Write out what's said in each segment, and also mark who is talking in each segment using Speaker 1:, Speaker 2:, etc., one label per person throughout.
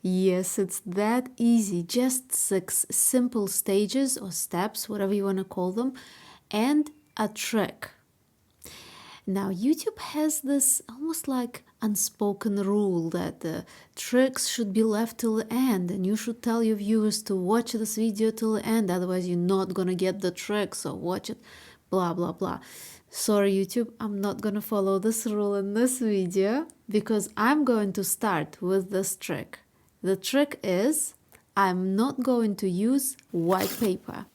Speaker 1: Yes, it's that easy. Just 6 simple stages or steps, whatever you want to call them, and a trick. Now, YouTube has this almost like unspoken rule that the tricks should be left till the end, and you should tell your viewers to watch this video till the end, otherwise you're not gonna get the tricks, or watch it, blah blah blah. Sorry YouTube, I'm not gonna follow this rule in this video because I'm going to start with this trick. The trick is I'm not going to use white paper.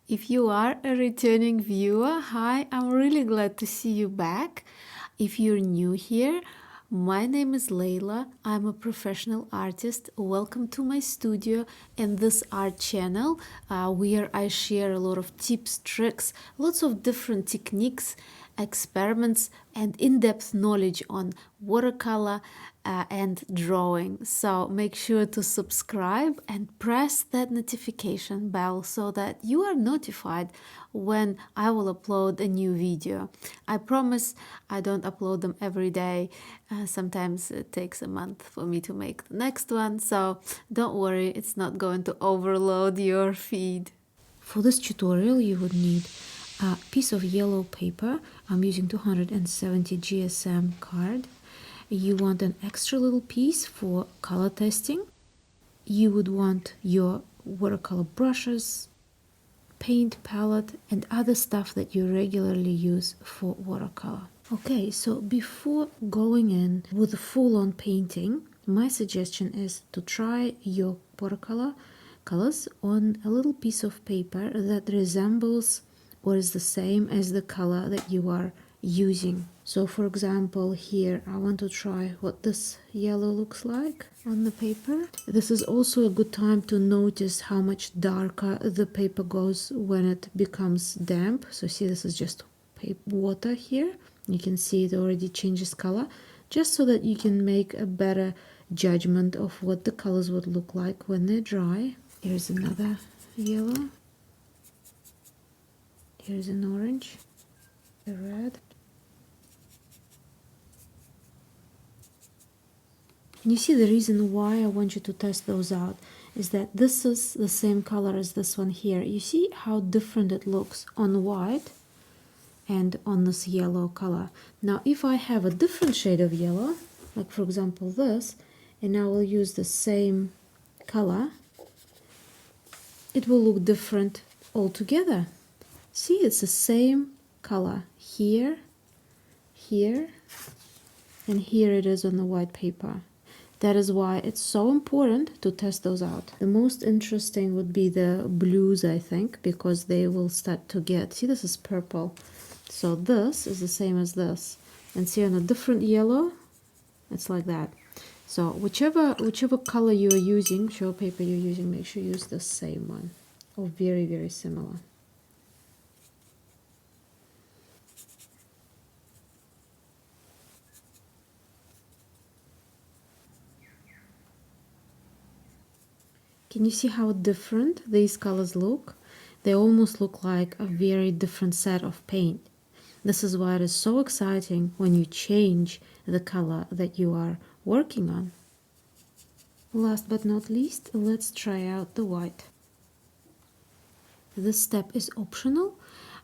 Speaker 1: If you are a returning viewer, hi, I'm really glad to see you back. If you're new here, my name is Layla. I'm a professional artist. Welcome to my studio and this art channel where I share a lot of tips, tricks, lots of different techniques, experiments, and in-depth knowledge on watercolor and drawing. So make sure to subscribe and press that notification bell so that you are notified when I will upload a new video. I promise I don't upload them every day. Sometimes it takes a month for me to make the next one, so don't worry, it's not going to overload your feed. For this tutorial you would need a piece of yellow paper. I'm using 270 GSM card. You want an extra little piece for color testing. You would want your watercolor brushes, paint palette, and other stuff that you regularly use for watercolor. Okay, so before going in with the full-on painting, my suggestion is to try your watercolor colors on a little piece of paper that resembles or is the same as the color that you are using. So for example, here I want to try what this yellow looks like on the paper. This is also a good time to notice how much darker the paper goes when it becomes damp. So see, this is just water here. You can see it already changes color, just so that you can make a better judgment of what the colors would look like when they're dry. Here's another yellow. Here's an orange, a red. And you see, the reason why I want you to test those out is that this is the same color as this one here. You see how different it looks on white and on this yellow color. Now, if I have a different shade of yellow, like for example this, and I will use the same color, it will look different altogether. See, it's the same color here, here, and here it is on the white paper. That is why it's so important to test those out. The most interesting would be the blues, I think, because they will start to get, see, this is purple. So this is the same as this. And see, on a different yellow, it's like that. So whichever color you are using, show paper you're using, make sure you use the same one or very, very similar. Can you see how different these colors look? They almost look like a very different set of paint. This is why it is so exciting when you change the color that you are working on. Last but not least, let's try out the white. This step is optional.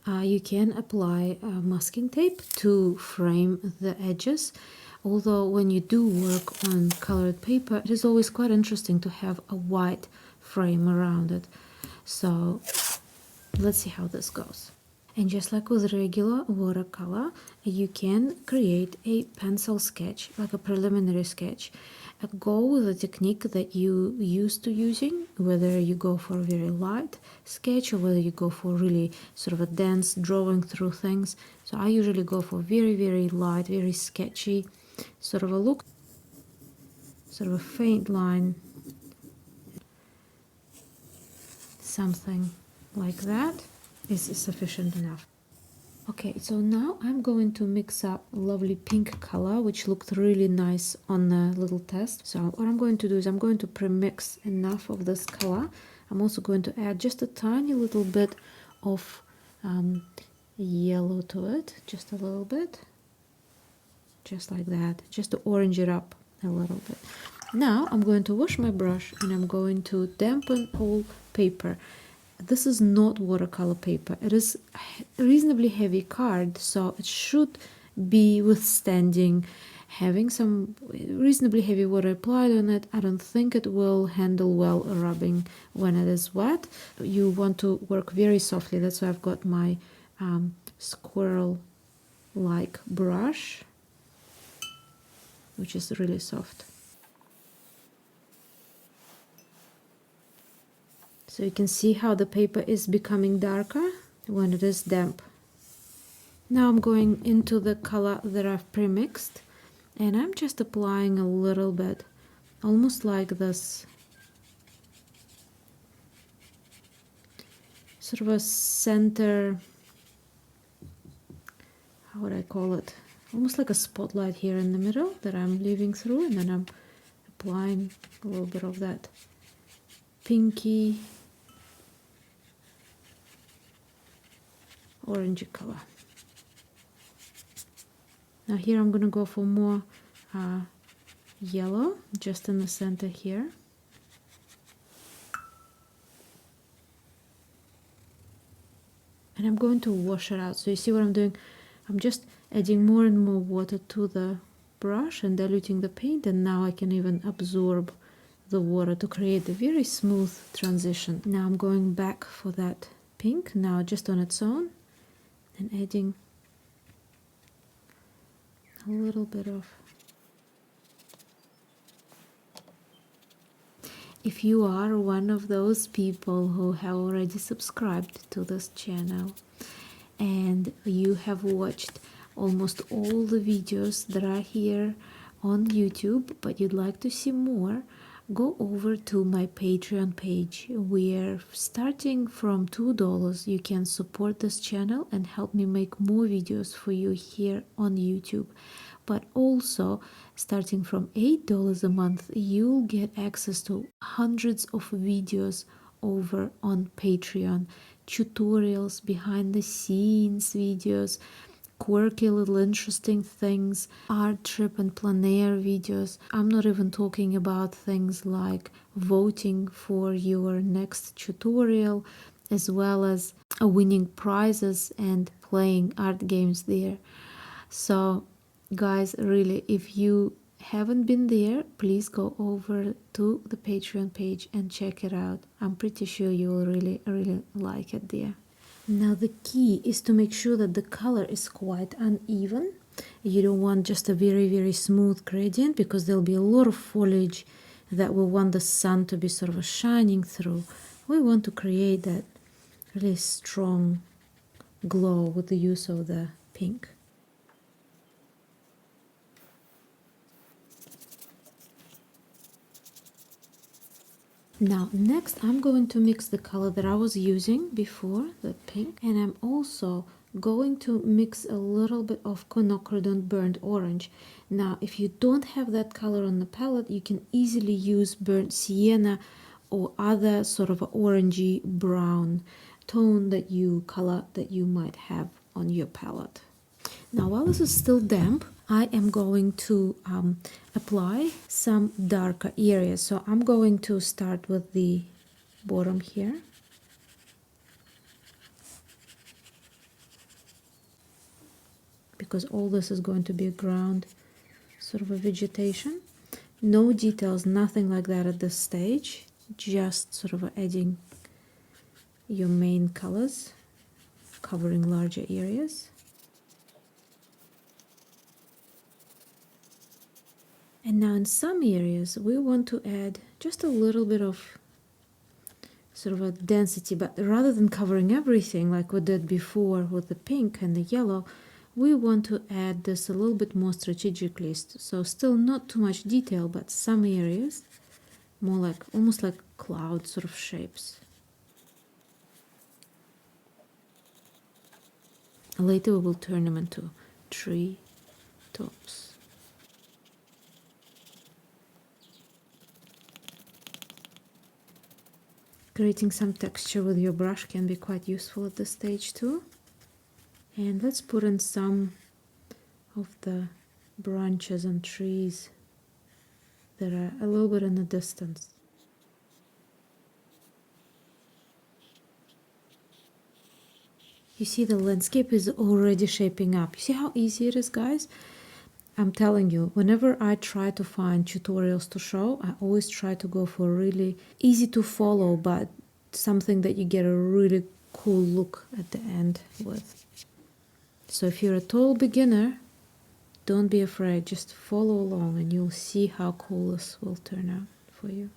Speaker 1: You can apply masking tape to frame the edges. Although when you do work on colored paper, it is always quite interesting to have a white frame around it. So let's see how this goes. And just like with regular watercolor, you can create a pencil sketch, like a preliminary sketch. Go with a technique that you used to using, whether you go for a very light sketch or whether you go for really sort of a dense drawing through things. So I usually go for very, very light, very sketchy sort of a look, sort of a faint line, something like that is sufficient enough. Okay, so now I'm going to mix up a lovely pink color, which looked really nice on the little test. So what I'm going to do is I'm going to pre-mix enough of this color. I'm also going to add just a tiny little bit of yellow to it, just a little bit, just like that, just to orange it up a little bit. Now I'm going to wash my brush and I'm going to dampen whole paper. This is not watercolor paper. It is reasonably heavy card, so it should be withstanding having some reasonably heavy water applied on it. I don't think it will handle well rubbing when it is wet. You want to work very softly. That's why I've got my squirrel-like brush, which is really soft. So you can see how the paper is becoming darker when it is damp. Now I'm going into the color that I've pre-mixed, and I'm just applying a little bit, almost like this sort of a center, how would I call it? Almost like a spotlight here in the middle that I'm leaving through, and then I'm applying a little bit of that pinky orangey color. Now here I'm going to go for more yellow, just in the center here. And I'm going to wash it out. So you see what I'm doing? I'm just adding more and more water to the brush and diluting the paint, and now I can even absorb the water to create a very smooth transition. Now I'm going back for that pink, now just on its own, and adding a little bit of. If you are one of those people who have already subscribed to this channel and you have watched almost all the videos that are here on YouTube, but you'd like to see more, go over to my Patreon page, where starting from $2 you can support this channel and help me make more videos for you here on YouTube. But also starting from $8 a month, you'll get access to hundreds of videos over on Patreon, tutorials, behind the scenes videos, quirky little interesting things, art trip and plein air videos. I'm not even talking about things like voting for your next tutorial, as well as winning prizes and playing art games there. So guys, really, if you haven't been there, please go over to the Patreon page and check it out. I'm pretty sure you will really like it there. Now the key is to make sure that the color is quite uneven. You don't want just a very smooth gradient, because there'll be a lot of foliage that will want the sun to be sort of shining through. We want to create that really strong glow with the use of the pink. Now next I'm going to mix the color that I was using before, the pink, and I'm also going to mix a little bit of quinacridone burnt orange. Now if you don't have that color on the palette, you can easily use burnt sienna or other sort of orangey brown tone that you might have on your palette. Now while this is still damp, I am going to apply some darker areas. So I'm going to start with the bottom here. Because all this is going to be a ground sort of a vegetation. No details, nothing like that at this stage. Just sort of adding your main colors, covering larger areas. And now in some areas we want to add just a little bit of sort of a density, but rather than covering everything like we did before with the pink and the yellow, we want to add this a little bit more strategically. So still not too much detail, but some areas more like almost like cloud sort of shapes. Later we will turn them into tree tops. Creating some texture with your brush can be quite useful at this stage too. And let's put in some of the branches and trees that are a little bit in the distance. You see the landscape is already shaping up. You see how easy it is, guys? I'm telling you, whenever I try to find tutorials to show, I always try to go for really easy to follow, but something that you get a really cool look at the end with. So if you're a total beginner, don't be afraid, just follow along and you'll see how cool this will turn out for you.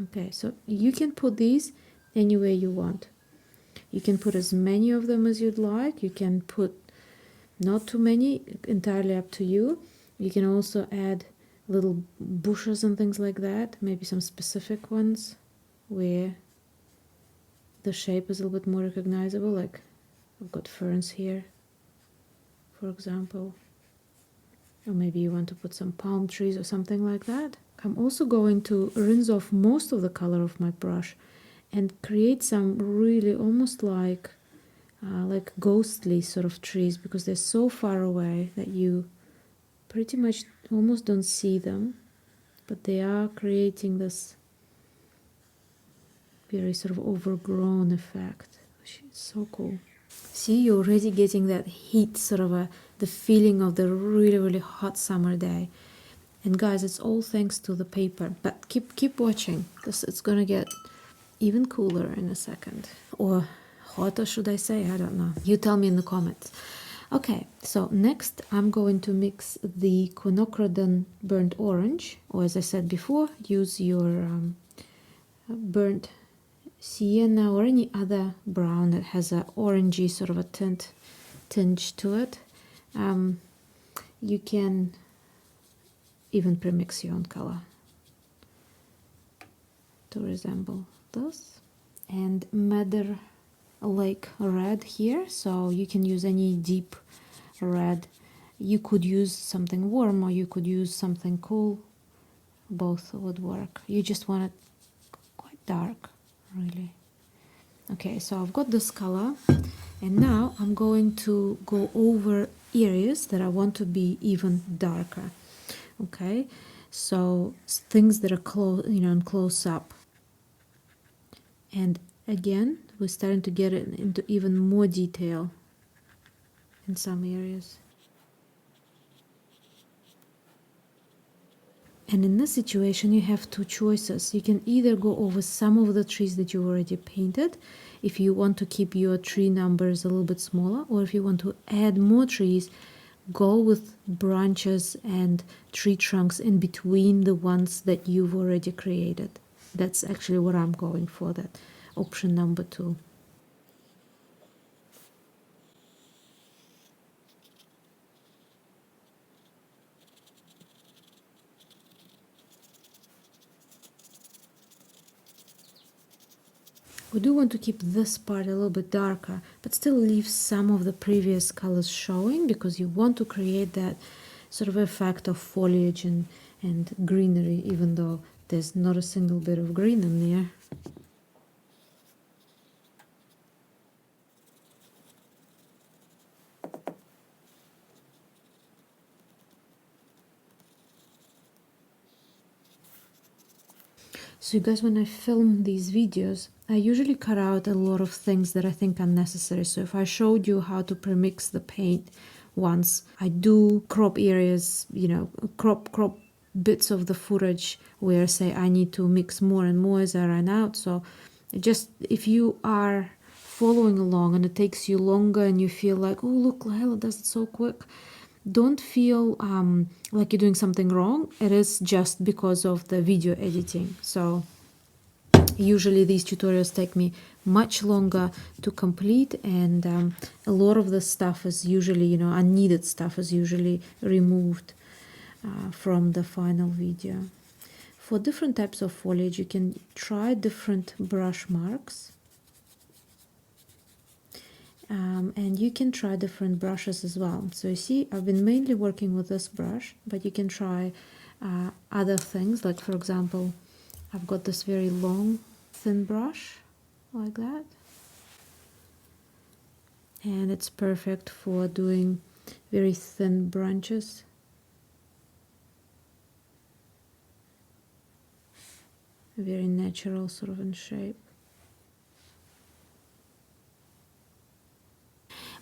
Speaker 1: Okay, so you can put these anywhere you want. You can put as many of them as you'd like. You can put not too many, entirely up to you. You can also add little bushes and things like that, maybe some specific ones where the shape is a little bit more recognizable, like I've got ferns here, for example. Or maybe you want to put some palm trees or something like that. I'm also going to rinse off most of the color of my brush and create some really almost like ghostly sort of trees, because they're so far away that you pretty much almost don't see them, but they are creating this very sort of overgrown effect, which is so cool. See, you're already getting that heat, sort of the feeling of the really, really hot summer day. And guys, it's all thanks to the paper. But keep watching, because it's gonna get even cooler in a second. Or hotter, should I say? I don't know. You tell me in the comments. Okay, so next I'm going to mix the quinacridone burnt orange, or as I said before, use your burnt sienna or any other brown that has an orangey sort of a tinge to it. You can even premix your own color to resemble this. And Madder Lake red here, so you can use any deep red. You could use something warm or you could use something cool. Both would work. You just want it quite dark, really. Okay, so I've got this color, and now I'm going to go over areas that I want to be even darker. Okay, so things that are close, in close up. And again, we're starting to get it into even more detail in some areas. And in this situation, you have two choices. You can either go over some of the trees that you already painted, if you want to keep your tree numbers a little bit smaller, or if you want to add more trees, go with branches and tree trunks in between the ones that you've already created. That's actually what I'm going for, that option number 2. We do want to keep this part a little bit darker, but still leave some of the previous colors showing, because you want to create that sort of effect of foliage and greenery, even though there's not a single bit of green in there. So you guys, when I film these videos, I usually cut out a lot of things that I think are necessary. So if I showed you how to premix the paint once, I do crop areas, crop bits of the footage where, say, I need to mix more and more as I run out. So just, if you are following along and it takes you longer and you feel like, oh, look, Laila does it so quick, don't feel like you're doing something wrong. It is just because of the video editing. So usually these tutorials take me much longer to complete, and a lot of the stuff is usually, unneeded stuff is usually removed from the final video. For different types of foliage, you can try different brush marks. And you can try different brushes as well. So you see, I've been mainly working with this brush, but you can try other things. Like, for example, I've got this very long, thin brush, like that. And it's perfect for doing very thin branches. Very natural sort of in shape.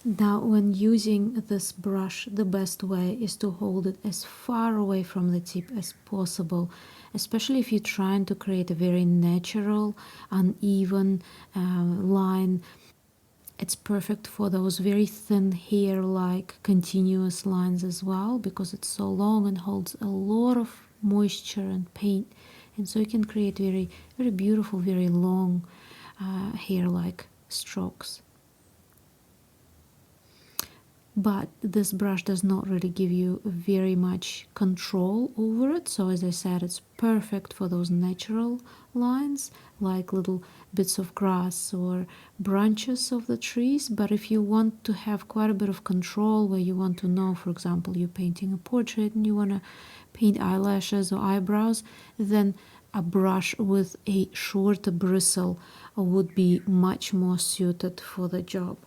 Speaker 1: Now when using this brush, the best way is to hold it as far away from the tip as possible, especially if you're trying to create a very natural, uneven line. It's perfect for those very thin hair-like continuous lines as well, because it's so long and holds a lot of moisture and paint, and so you can create very, very beautiful, very long hair-like strokes. But this brush does not really give you very much control over it, so as I said, it's perfect for those natural lines like little bits of grass or branches of the trees. But if you want to have quite a bit of control, where you want to know, for example, you're painting a portrait and you want to paint eyelashes or eyebrows, then a brush with a shorter bristle would be much more suited for the job.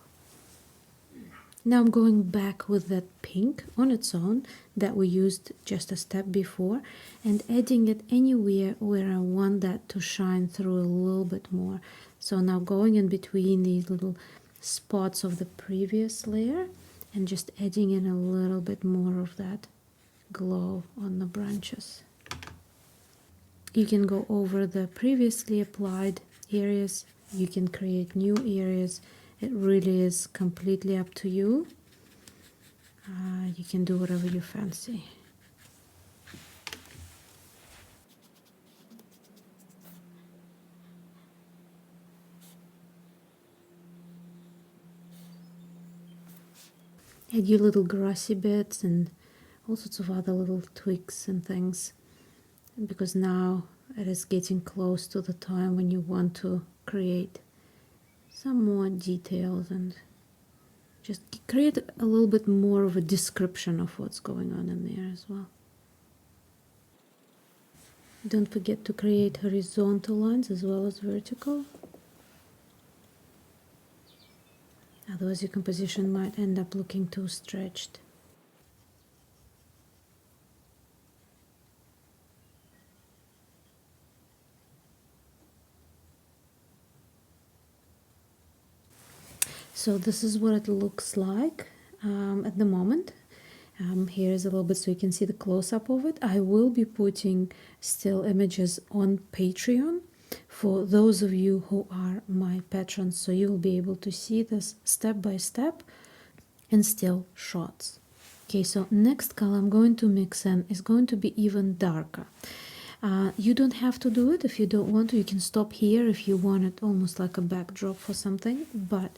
Speaker 1: Now I'm going back with that pink on its own that we used just a step before, and adding it anywhere where I want that to shine through a little bit more. So now going in between these little spots of the previous layer and just adding in a little bit more of that glow on the branches. You can go over the previously applied areas, you can create new areas. It really is completely up to you. You can do whatever you fancy. Add your little grassy bits and all sorts of other little twigs and things, because now it is getting close to the time when you want to create some more details and just create a little bit more of a description of what's going on in there as well. Don't forget to create horizontal lines as well as vertical. Otherwise your composition might end up looking too stretched. So this is what it looks like at the moment. Here is a little bit so you can see the close-up of it. I will be putting still images on Patreon for those of you who are my patrons, so you will be able to see this step by step and still shots. Okay, so next color I'm going to mix in is going to be even darker. You don't have to do it if you don't want to. You can stop here if you want it almost like a backdrop for something, but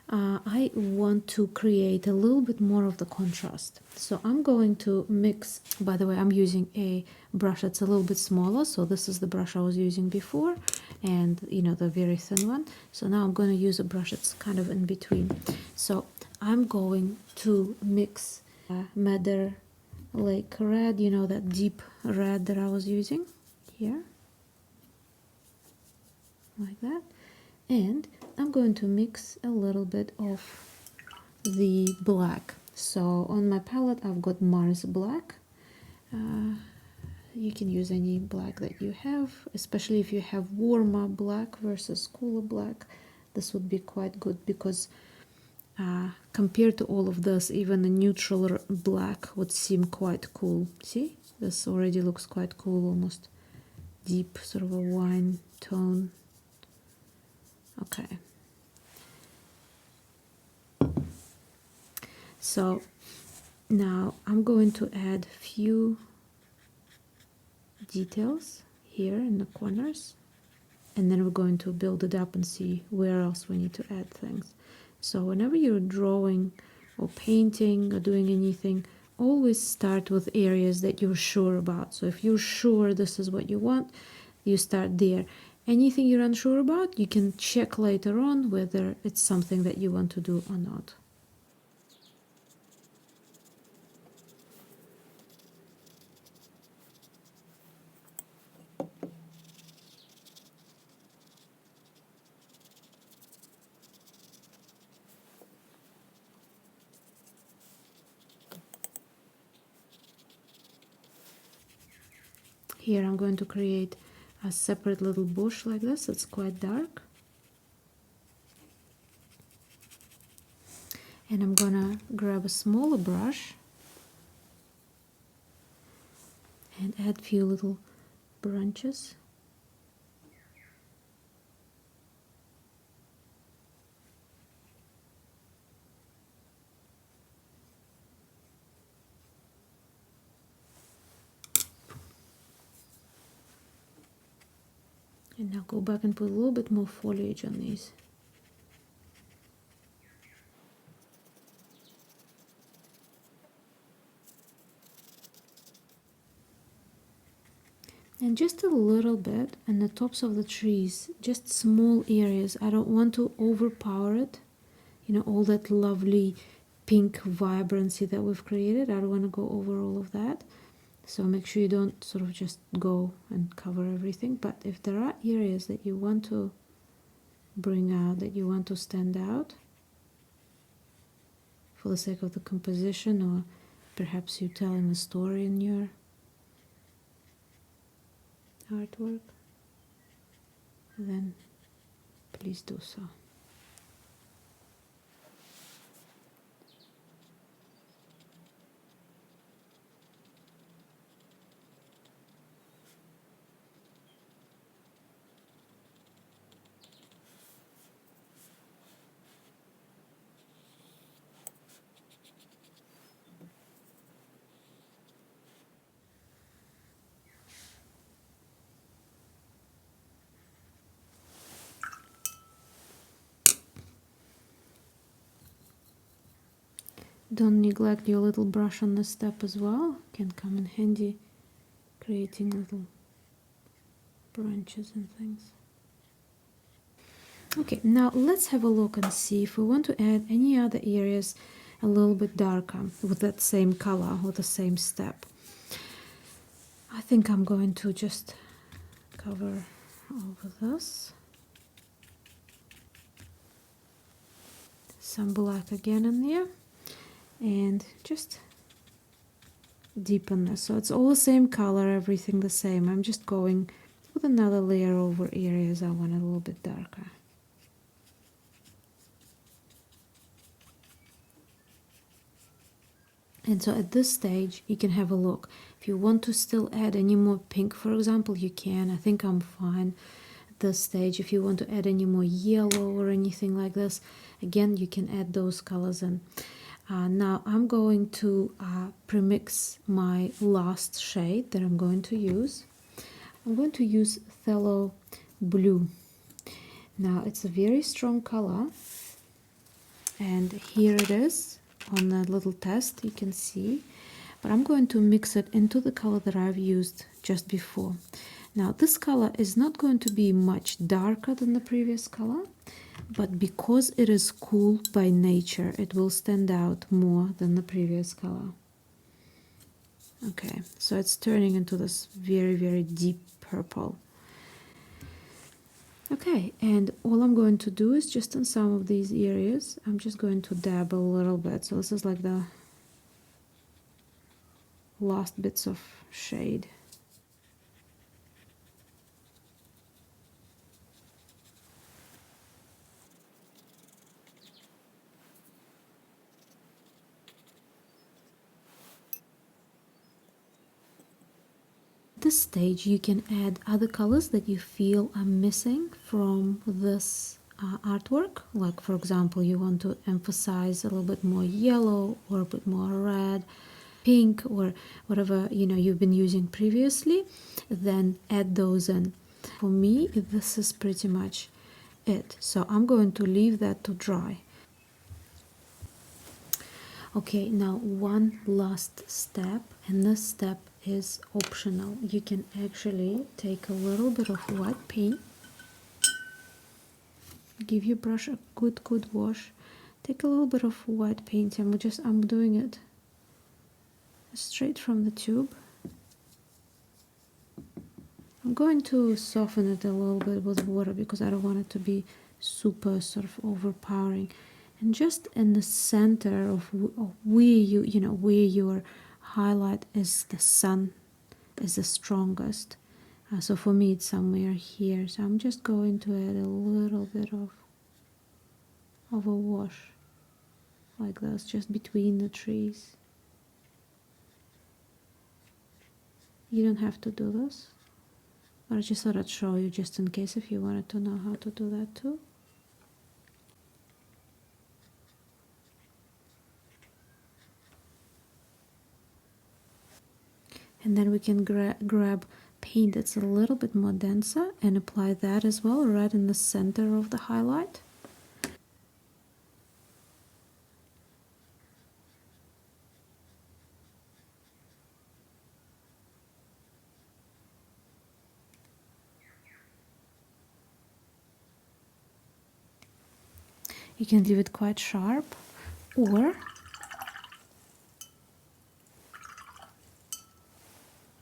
Speaker 1: I want to create a little bit more of the contrast. So I'm going to mix, by the way, I'm using a brush that's a little bit smaller. So this is the brush I was using before, and you know, the very thin one. So now I'm going to use a brush that's kind of in between. So I'm going to mix Madder Lake red, you know, that deep red that I was using here, like that. And I'm going to mix a little bit of the black. So on my palette I've got Mars black. You can use any black that you have, especially if you have warmer black versus cooler black. This would be quite good, because compared to all of this, even a neutral black would seem quite cool. See, this already looks quite cool, almost deep, sort of a wine tone. Okay, so now I'm going to add a few details here in the corners, and then we're going to build it up and see where else we need to add things. So whenever you're drawing or painting or doing anything, always start with areas that you're sure about. So if you're sure this is what you want, you start there. Anything you're unsure about, you can check later on whether it's something that you want to do or not. Here I'm going to create a separate little bush like this. It's quite dark. And I'm gonna grab a smaller brush and add a few little branches. And now go back and put a little bit more foliage on these. And just a little bit on the tops of the trees, just small areas. I don't want to overpower it. You know, all that lovely pink vibrancy that we've created. I don't want to go over all of that. So make sure you don't sort of just go and cover everything. But if there are areas that you want to bring out, that you want to stand out for the sake of the composition, or perhaps you telling a story in your artwork, then please do so. Don't neglect your little brush on the step as well. Can come in handy creating little branches and things. Okay, now let's have a look and see if we want to add any other areas a little bit darker with that same color, with the same step. I think I'm going to just cover over this. Some black again in there. And just deepen this. So it's all the same color, everything the same. I'm just going with another layer over areas I want a little bit darker. And so at this stage, you can have a look. If you want to still add any more pink, for example, you can. I think I'm fine at this stage. If you want to add any more yellow or anything like this, again, you can add those colors in. Now I'm going to premix my last shade that I'm going to use. I'm going to use Phthalo Blue. Now it's a very strong color, and here it is on the little test, you can see. But I'm going to mix it into the color that I've used just before. Now this color is not going to be much darker than the previous color, but because it is cool by nature, it will stand out more than the previous color. Okay, so it's turning into this very, very deep purple. Okay, and all I'm going to do is just in some of these areas, I'm just going to dab a little bit. So this is like the last bits of shade. At this stage, you can add other colors that you feel are missing from this artwork. Like, for example, you want to emphasize a little bit more yellow or a bit more red, pink, or whatever you've been using previously. Then add those in. For me, this is pretty much it. So I'm going to leave that to dry. Okay, now one last step, and this step is optional. You can actually take a little bit of white paint, give your brush a good wash, take a little bit of white paint, and I'm doing it straight from the tube. I'm going to soften it a little bit with water because I don't want it to be super sort of overpowering. And just in the center of where where your highlight is the sun is the strongest. So for me it's somewhere here. So I'm just going to add a little bit of a wash like this, just between the trees. You don't have to do this, but I just thought I'd show you just in case if you wanted to know how to do that too. And then we can grab paint that's a little bit more denser and apply that as well right in the center of the highlight. You can leave it quite sharp, or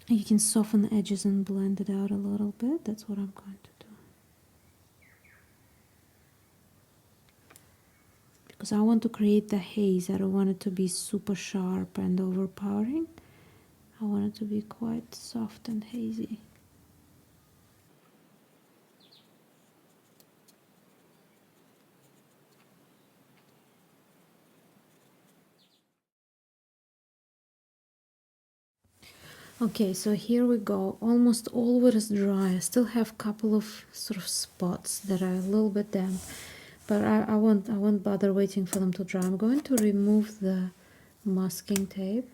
Speaker 1: you can soften the edges and blend it out a little bit. That's what I'm going to do. Because I want to create the haze. I don't want it to be super sharp and overpowering. I want it to be quite soft and hazy. Okay, so here we go. Almost all of it is dry. I still have a couple of sort of spots that are a little bit damp, but I won't bother waiting for them to dry. I'm going to remove the masking tape.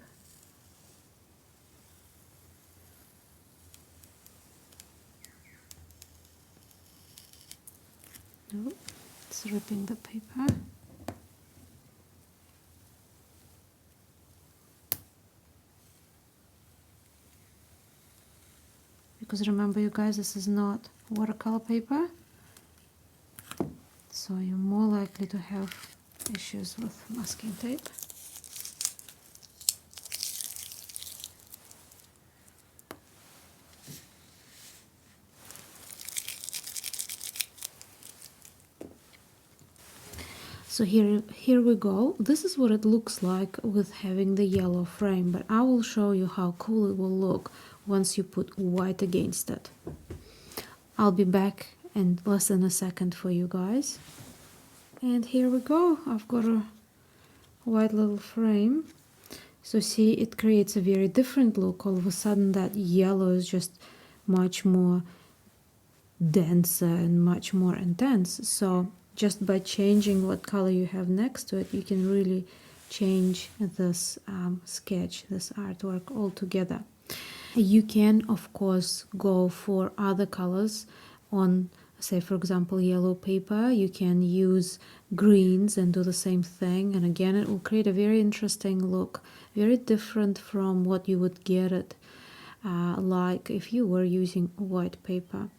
Speaker 1: Oh, it's ripping the paper. Because remember, you guys, this is not watercolor paper, so you're more likely to have issues with masking tape. So here we go. This is what it looks like with having the yellow frame, but I will show you how cool it will look once you put white against it. I'll be back in less than a second for you guys. And here we go. I've got a white little frame. So see, it creates a very different look. All of a sudden that yellow is just much more denser and much more intense. So just by changing what color you have next to it, you can really change this sketch, this artwork altogether. You can, of course, go for other colors on, say, for example, yellow paper. You can use greens and do the same thing. And again, it will create a very interesting look, very different from what you would get it like if you were using white paper.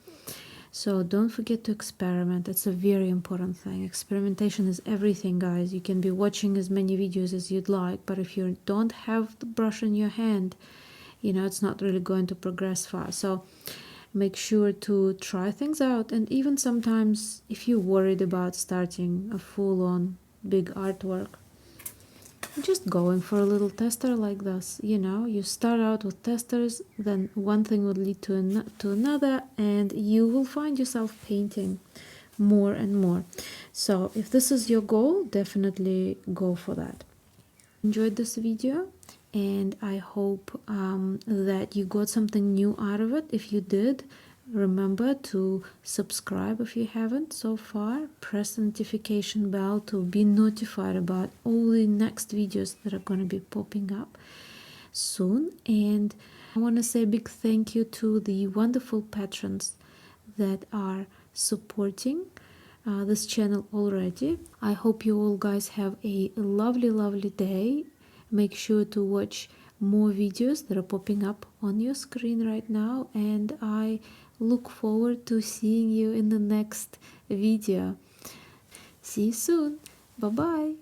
Speaker 1: So don't forget to experiment. It's a very important thing. Experimentation is everything, guys. You can be watching as many videos as you'd like, but if you don't have the brush in your hand, you know, it's not really going to progress far. So make sure to try things out. And even sometimes if you're worried about starting a full-on big artwork, just going for a little tester like this, you know, you start out with testers, then one thing will lead to another, and you will find yourself painting more and more. So if this is your goal, definitely go for that. Enjoyed this video, and I hope that you got something new out of it. If you did, remember to subscribe if you haven't so far. Press the notification bell to be notified about all the next videos that are going to be popping up soon. And I want to say a big thank you to the wonderful patrons that are supporting this channel already. I hope you all guys have a lovely day. Make sure to watch more videos that are popping up on your screen right now, and I look forward to seeing you in the next video. See you soon. Bye bye.